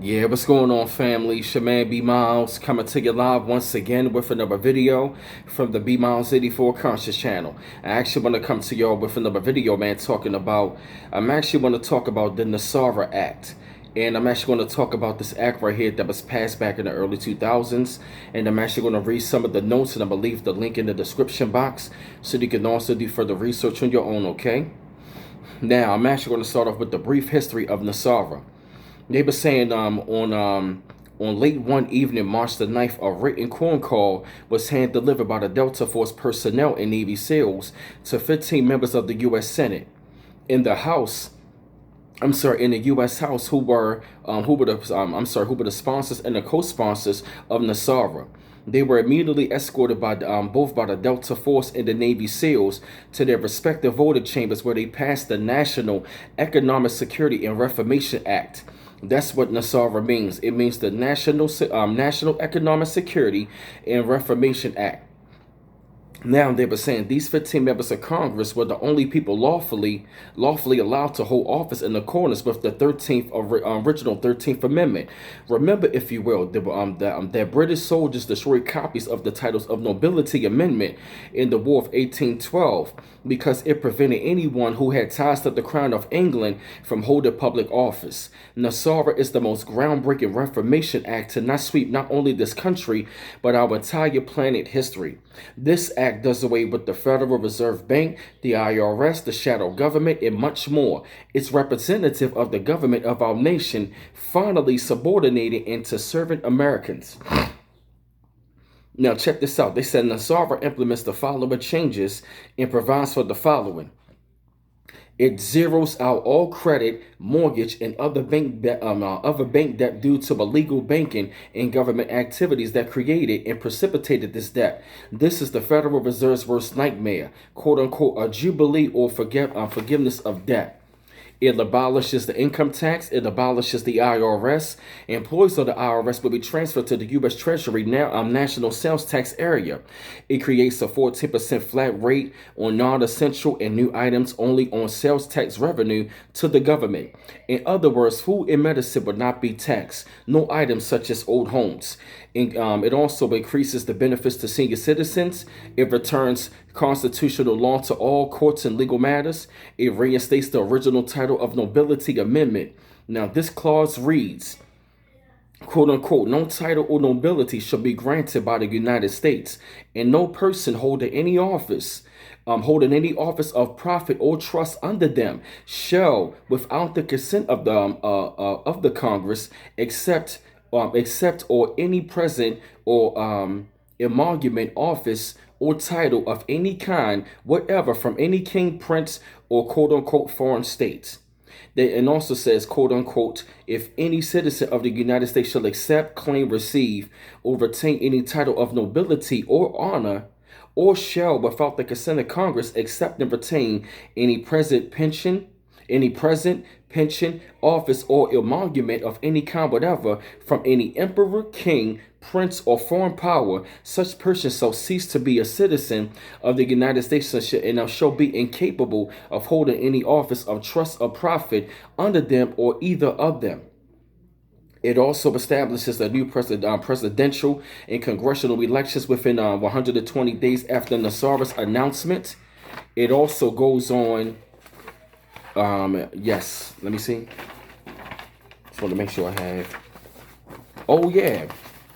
Yeah, what's going on, family? It's your man B Miles coming to you live once again with another video from the B Miles 84 Conscious channel. I actually want to come to y'all with another video, man, I'm actually want to talk about the NESARA Act. And I'm actually going to talk about this act right here that was passed back in the early 2000s. And I'm actually going to read some of the notes, and I'm going to leave the link in the description box so you can also do further research on your own, okay? Now, I'm actually going to start off with the brief history of NESARA. They were saying on late one evening, March the 9th, a written phone call was hand-delivered by the Delta Force personnel and Navy SEALs to 15 members of the U.S. Senate. In the U.S. House, who were the sponsors and the co-sponsors of NESARA. They were immediately escorted by both by the Delta Force and the Navy SEALs to their respective voting chambers, where they passed the National Economic Security and Reformation Act. That's what NESARA means. It means the National Economic Security and Reformation Act. Now, they were saying these 15 members of Congress were the only people lawfully allowed to hold office in accordance with the original 13th Amendment. Remember, if you will, that British soldiers destroyed copies of the Titles of Nobility Amendment in the War of 1812 because it prevented anyone who had ties to the Crown of England from holding public office. NESARA is the most groundbreaking Reformation Act to not sweep not only this country, but our entire planet history. This act does away with the Federal Reserve Bank, the IRS, the shadow government, and much more. It's representative of the government of our nation, finally subordinated into serving Americans. Now, check this out. They said NESARA implements the following changes and provides for the following. It zeroes out all credit, mortgage, and other bank debt due to illegal banking and government activities that created and precipitated this debt. This is the Federal Reserve's worst nightmare, quote unquote, a jubilee or forgiveness of debt. It abolishes the income tax. It abolishes the IRS. Employees of the IRS will be transferred to the U.S. Treasury National Sales Tax area. It creates a 14% flat rate on non-essential and new items only on sales tax revenue to the government. In other words, food and medicine would not be taxed. No items such as old homes. It also increases the benefits to senior citizens. It returns constitutional law to all courts and legal matters. It reinstates the original Title of Nobility Amendment. Now, this clause reads, quote unquote, no title or nobility shall be granted by the United States, and no person holding any office of profit or trust under them shall, without the consent of the Congress, except or any present or emolument, office, or title of any kind, whatever, from any king, prince, or quote unquote foreign state. And also says, quote unquote, if any citizen of the United States shall accept, claim, receive, or retain any title of nobility or honor, or shall, without the consent of Congress, accept and retain any present pension, office, or emolument of any kind whatever from any emperor, king, prince, or foreign power, such person shall cease to be a citizen of the United States and shall be incapable of holding any office of trust or profit under them or either of them. It also establishes a new presidential and congressional elections within 120 days after NESARA's announcement. It also goes on. Yes, let me see. Just want to make sure I have. Oh, yeah.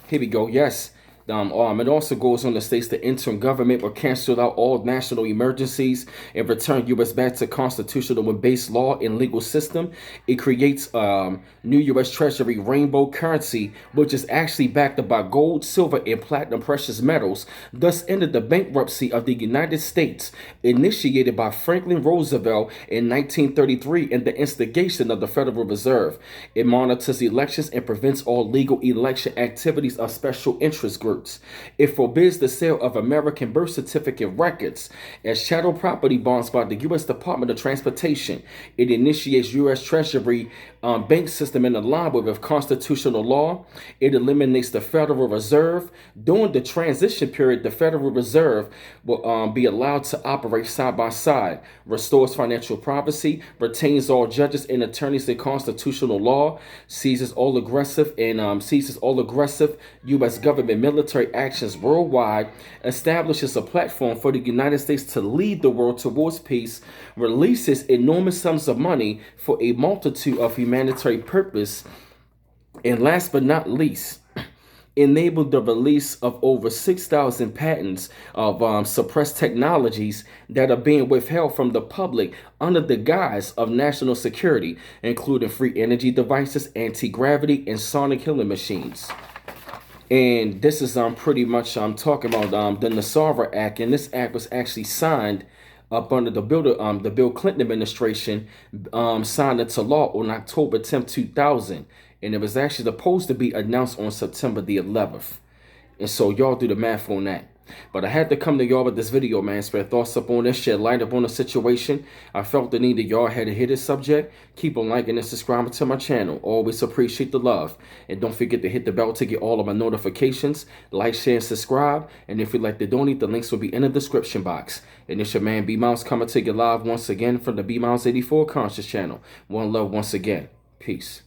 Here we go. Yes. It also goes on to states the interim government will cancel out all national emergencies and return U.S. back to constitutional and base law and legal system. It creates new U.S. Treasury rainbow currency, which is actually backed up by gold, silver, and platinum precious metals, thus ended the bankruptcy of the United States, initiated by Franklin Roosevelt in 1933 and the instigation of the Federal Reserve. It monitors elections and prevents all legal election activities of special interest groups. It forbids the sale of American birth certificate records as chattel property bonds by the U.S. Department of Transportation. It initiates U.S. Treasury bank system in alignment with constitutional law. It eliminates the Federal Reserve. During the transition period, the Federal Reserve will be allowed to operate side by side, restores financial privacy, retains all judges and attorneys in constitutional law, seizes all aggressive U.S. government military actions worldwide, establishes a platform for the United States to lead the world towards peace, releases enormous sums of money for a multitude of humanitarian purpose, and last but not least, enabled the release of over 6,000 patents of suppressed technologies that are being withheld from the public under the guise of national security, including free energy devices, anti-gravity, and sonic killing machines. And this is pretty much talking about the NESARA Act, and this act was actually signed up under the Bill Clinton administration, signed into law on October 10th, 2000. And it was actually supposed to be announced on September the 11th. And so y'all do the math on that. But I had to come to y'all with this video, man. Spread thoughts up on this, shed light up on the situation. I felt the need that y'all had to hit this subject. Keep on liking and subscribing to my channel. Always appreciate the love. And don't forget to hit the bell to get all of my notifications. Like, share, and subscribe. And if you'd like to donate, the links will be in the description box. And it's your man B Miles coming to you live once again from the B Miles 84 Conscious channel. One love once again. Peace.